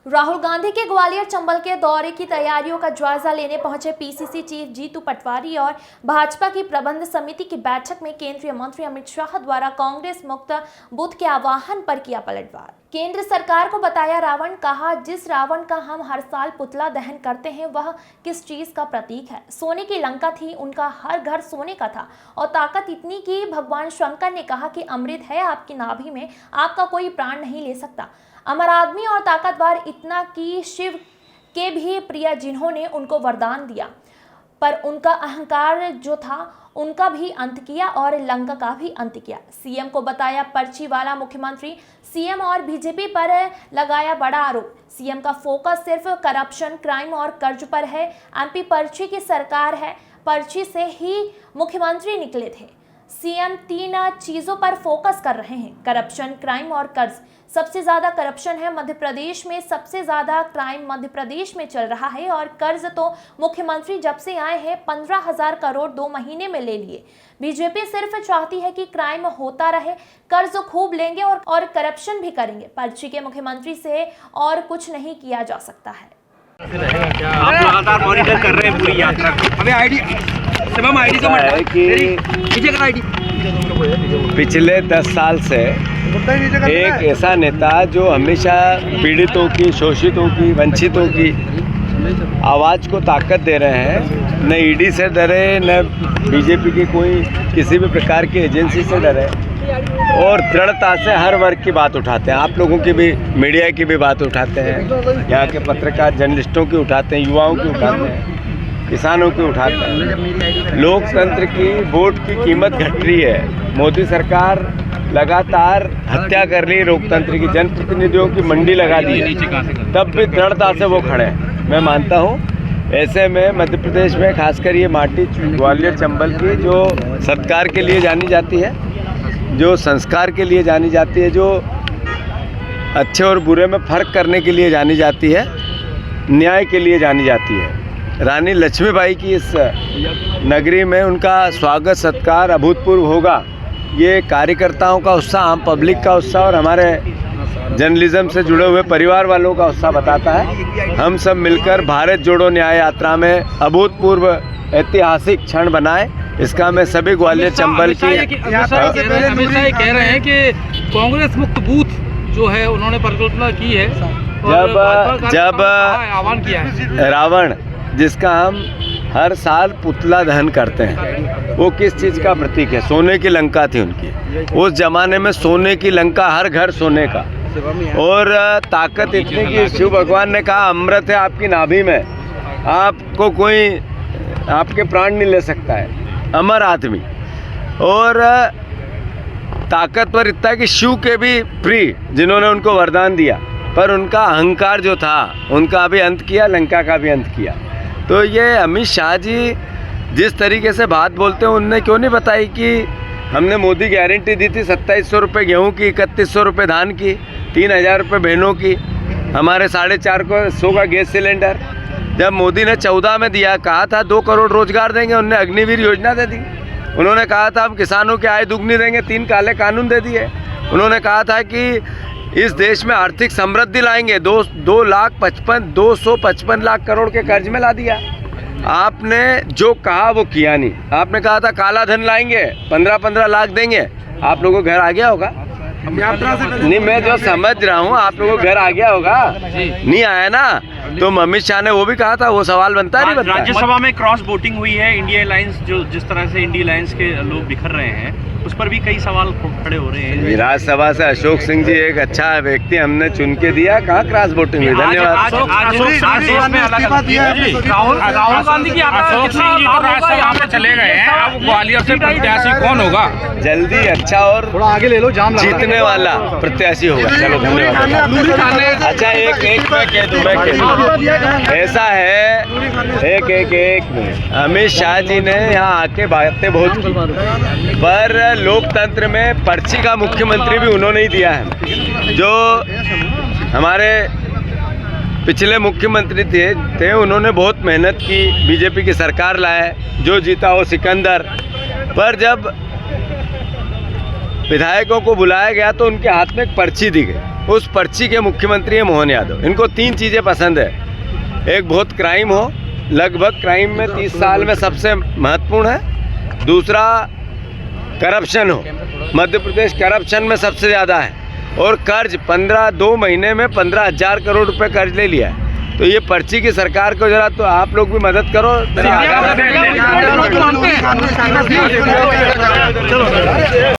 राहुल गांधी के ग्वालियर चंबल के दौरे की तैयारियों का जायजा लेने पहुंचे पीसीसी चीफ जीतू पटवारी और भाजपा की प्रबंध समिति की बैठक में केंद्रीय मंत्री अमित शाह द्वारा कांग्रेस मुक्त बुथ के आह्वान पर किया पलटवार। केंद्र सरकार को बताया रावण, कहा जिस रावण का हम हर साल पुतला दहन करते हैं वह किस चीज का प्रतीक है। सोने की लंका थी, उनका हर घर सोने का था और ताकत इतनी कि भगवान शंकर ने कहा कि अमृत है आपकी नाभि में, आपका कोई प्राण नहीं ले सकता। अमर आदमी और ताकतवर इतना कि शिव के भी प्रिय जिन्होंने उनको वरदान दिया, पर उनका अहंकार जो था उनका भी अंत किया और लंका का भी अंत किया। सीएम को बताया पर्ची वाला मुख्यमंत्री, सीएम और बीजेपी पर लगाया बड़ा आरोप। सीएम का फोकस सिर्फ करप्शन, क्राइम और कर्ज पर है। एमपी पर्ची की सरकार है, पर्ची से ही मुख्यमंत्री निकले थे। सीएम 3 चीजों पर फोकस कर रहे हैं, करप्शन, क्राइम और कर्ज। सबसे ज्यादा करप्शन है मध्य प्रदेश में, सबसे ज्यादा क्राइम मध्य प्रदेश में चल रहा है और कर्ज तो मुख्यमंत्री जब से आए हैं 15,000 करोड़ 2 महीने में ले लिए। बीजेपी सिर्फ चाहती है कि क्राइम होता रहे, कर्ज खूब लेंगे और करप्शन भी करेंगे। पर्ची के मुख्यमंत्री से और कुछ नहीं किया जा सकता है। आप लगातार मॉनिटर कर रहे हैं पूरी यात्रा को। हमें आईडी तो है कि पिछले 10 साल से एक ऐसा नेता जो हमेशा पीड़ितों की, शोषितों की, वंचितों की आवाज़ को ताकत दे रहे हैं। न ईडी से डरे, न बीजेपी की कोई किसी भी प्रकार की एजेंसी से डरे और दृढ़ता से हर वर्ग की बात उठाते हैं। आप लोगों की भी, मीडिया की भी बात उठाते हैं, यहाँ के पत्रकार जर्नलिस्टों की उठाते हैं, युवाओं की उठाते हैं, किसानों की उठाते हैं। लोकतंत्र की वोट की कीमत घट रही है। मोदी सरकार लगातार हत्या कर रही है लोकतंत्र की, जनप्रतिनिधियों की मंडी लगा दी है, तब भी दृढ़ता से वो खड़े हैं। मैं मानता हूँ ऐसे में मध्य प्रदेश में खासकर ये माटी ग्वालियर चंबल की जो सत्कार के लिए जानी जाती है, जो संस्कार के लिए जानी जाती है, जो अच्छे और बुरे में फ़र्क करने के लिए जानी जाती है, न्याय के लिए जानी जाती है। रानी लक्ष्मीबाई की इस नगरी में उनका स्वागत सत्कार अभूतपूर्व होगा। ये कार्यकर्ताओं का उत्साह, आम पब्लिक का उत्साह और हमारे जर्नलिज्म से जुड़े हुए परिवार वालों का उत्साह बताता है। हम सब मिलकर भारत जोड़ो न्याय यात्रा में अभूतपूर्व ऐतिहासिक क्षण बनाए, इसका मैं सभी ग्वालियर चंबल की हमेशा ये कह रहे हैं कि कांग्रेस मुक्त बूथ जो है उन्होंने परिकल्पना की है। जब आह्वान किया है रावण जिसका हम हर साल पुतला दहन करते हैं, वो किस चीज़ का प्रतीक है? सोने की लंका थी उनकी। उस जमाने में सोने की लंका, हर घर सोने का, और ताकत इतनी कि शिव भगवान ने कहा अमृत है आपकी नाभि में, आपको कोई आपके प्राण नहीं ले सकता है। अमर आदमी और ताकतवर इतना कि शिव के भी प्रिय जिन्होंने उनको वरदान दिया, पर उनका अहंकार जो था उनका भी अंत किया, लंका का भी अंत किया। तो ये अमित शाह जी जिस तरीके से बात बोलते हैं, उनने क्यों नहीं बताई कि हमने मोदी गारंटी दी थी 2700 रुपये गेहूँ की, 3100 रुपये धान की, 3000 रुपये बहनों की, हमारे 450 का गैस सिलेंडर। जब मोदी ने 14 में दिया, कहा था 2 करोड़ रोजगार देंगे, उन्होंने अग्निवीर योजना दे दी। उन्होंने कहा था हम किसानों की आय दुगनी देंगे, 3 काले कानून दे दिए। उन्होंने कहा था कि इस देश में आर्थिक समृद्धि लाएंगे, 255 लाख करोड़ के कर्ज में ला दिया। आपने जो कहा वो किया नहीं। आपने कहा था काला धन लाएंगे, 15 लाख देंगे, आप लोगों को घर आ गया होगा? नहीं, मैं जो समझ रहा हूँ आप लोगों को घर आ गया होगा, नहीं आया ना? तो अमित शाह ने वो भी कहा था, वो सवाल बनता नहीं बनता? राज्यसभा में क्रॉस वोटिंग हुई है, इंडिया अलायंस जो जिस तरह से इंडिया अलायंस के लोग बिखर रहे हैं, उस पर भी कई सवाल खड़े हो रहे हैं। राज्यसभा से अशोक सिंह जी एक अच्छा व्यक्ति हमने चुन के दिया, कहाँ क्रॉस वोटिंग हुई? धन्यवाद। राहुल गांधी की यहाँ पे चले गए हैं, अब ग्वालियर से प्रत्याशी कौन होगा? जल्दी अच्छा और थोड़ा आगे ले लो, जाम जीतने वाला प्रत्याशी होगा। चलो धन्यवाद। अच्छा एक मैं कह दूं, ऐसा है, एक मिनट। अमित शाह जी ने यहाँ आके बातें बहुत की, पर लोकतंत्र में पर्ची का मुख्यमंत्री भी उन्होंने ही दिया है। जो हमारे पिछले मुख्यमंत्री थे उन्होंने बहुत मेहनत की, बीजेपी की सरकार लाए, जो जीता वो सिकंदर। पर जब विधायकों को बुलाया गया तो उनके हाथ में एक पर्ची दी गई। उस पर्ची के मुख्यमंत्री हैं मोहन यादव। इनको 3 चीज़ें पसंद है। एक, बहुत क्राइम हो, लगभग क्राइम में 30 साल में सबसे महत्वपूर्ण है। दूसरा, करप्शन हो, मध्य प्रदेश करप्शन में सबसे ज़्यादा है। और कर्ज 2 महीने में 15,000 करोड़ रुपए कर्ज ले लिया है। तो ये पर्ची की सरकार को जरा तो आप लोग भी मदद करो।